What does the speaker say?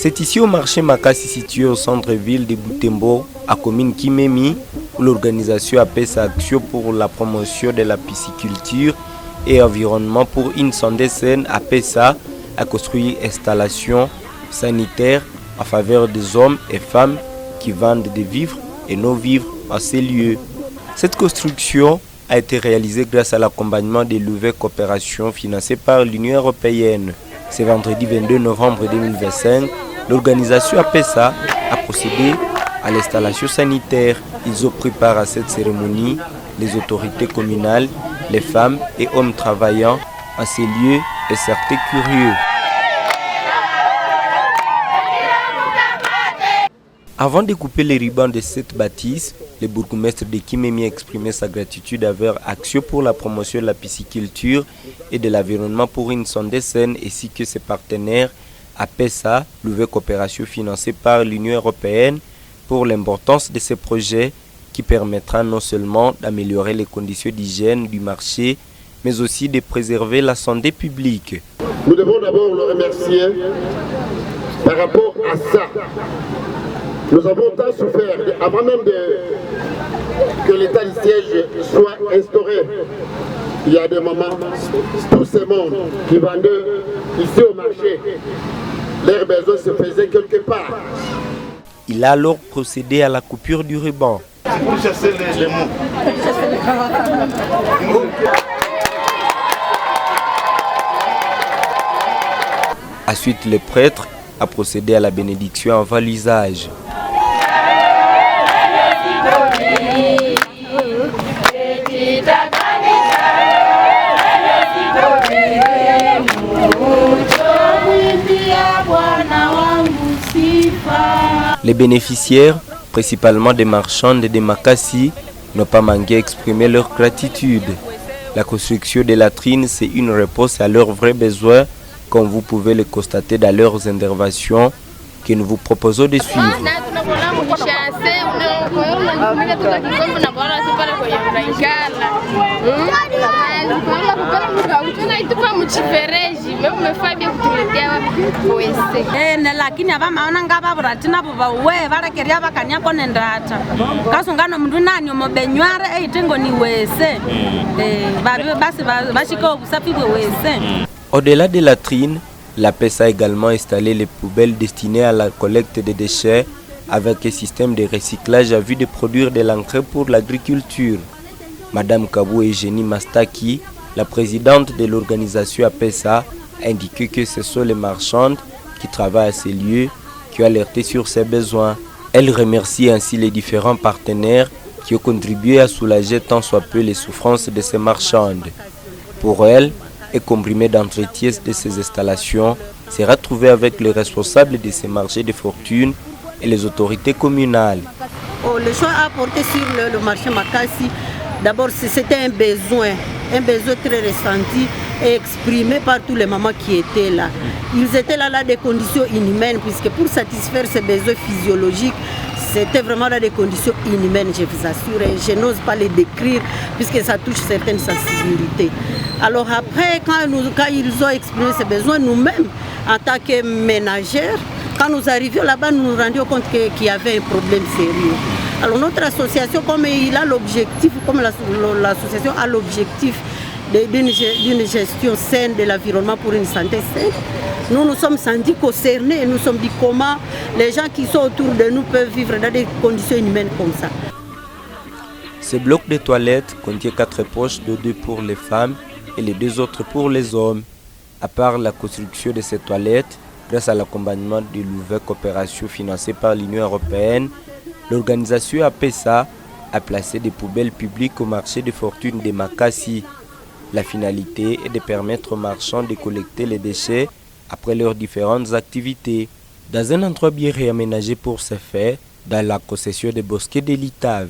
C'est ici au marché Makassi situé au centre-ville de Butembo, à commune Kimemi, où l'organisation APESA Action pour la promotion de la pisciculture et environnement pour une santé saine APESA a construit une installation sanitaire en faveur des hommes et femmes qui vendent des vivres et non-vivres en ces lieux. Cette construction a été réalisée grâce à l'accompagnement des nouvelles coopérations financées par l'Union européenne. Ce vendredi 22 novembre 2025, l'organisation APESA a procédé à l'installation sanitaire. Ils ont pris part à cette cérémonie les autorités communales, les femmes et hommes travaillant en ces lieux et certains curieux. Avant de couper les rubans de cette bâtisse, le bourgmestre de Kimemi a exprimé sa gratitude envers Action pour la promotion de la pisciculture et de l'environnement pour une santé saine ainsi que ses partenaires APESA, nouvelle coopération financée par l'Union européenne, pour l'importance de ces projets qui permettra non seulement d'améliorer les conditions d'hygiène du marché, mais aussi de préserver la santé publique. Nous devons d'abord le remercier par rapport à ça. Nous avons tant souffert, avant même que l'état de siège soit instauré. Il y a des moments, tous ces mondes qui vendaient ici au marché, leurs besoins se faisaient quelque part. Il a alors procédé à la coupure du ruban. C'est pour chasser les mots. Ensuite, le prêtre a procédé à la bénédiction avant l'usage. Les bénéficiaires, principalement des marchands de Makassi, n'ont pas manqué d'exprimer leur gratitude. La construction des latrines, c'est une réponse à leurs vrais besoins, comme vous pouvez le constater dans leurs interventions que nous vous proposons de suivre. Au-delà des latrines, l'APESA a également installé les poubelles destinées à la collecte des déchets avec un système de recyclage à vue de produire de l'engrais pour l'agriculture. Madame Kabou Eugénie Mastaki, la présidente de l'organisation APESA, a indiqué que ce sont les marchandes qui travaillent à ces lieux qui ont alerté sur ces besoins. Elle remercie ainsi les différents partenaires qui ont contribué à soulager tant soit peu les souffrances de ces marchandes. Pour elle, un comprimé d'entretien de ces installations sera trouvé avec les responsables de ces marchés de fortune et les autorités communales. Le choix à porter sur le marché Makassi, d'abord c'était un besoin très ressenti et exprimé par tous les mamans qui étaient là. Ils étaient là dans des conditions inhumaines, puisque pour satisfaire ces besoins physiologiques, c'était vraiment dans des conditions inhumaines, je vous assure, et je n'ose pas les décrire puisque ça touche certaines sensibilités. Alors après, quand ils ont exprimé ces besoins, nous-mêmes, en tant que ménagères, quand nous arrivions là-bas, nous nous rendions compte qu'il y avait un problème sérieux. Alors notre association, comme l'association a l'objectif d'une gestion saine de l'environnement pour une santé saine, nous sommes sentis concernés et nous sommes dit comment les gens qui sont autour de nous peuvent vivre dans des conditions inhumaines comme ça. Ce bloc de toilettes contient 4 poches de 2 pour les femmes et les 2 autres pour les hommes. À part la construction de ces toilettes, grâce à l'accompagnement de nouvelles coopérations financées par l'Union européenne, l'organisation APESA a placé des poubelles publiques au marché de fortune de Makassi. La finalité est de permettre aux marchands de collecter les déchets après leurs différentes activités. Dans un endroit bien réaménagé pour ce faire, dans la concession des bosquets de l'Itave.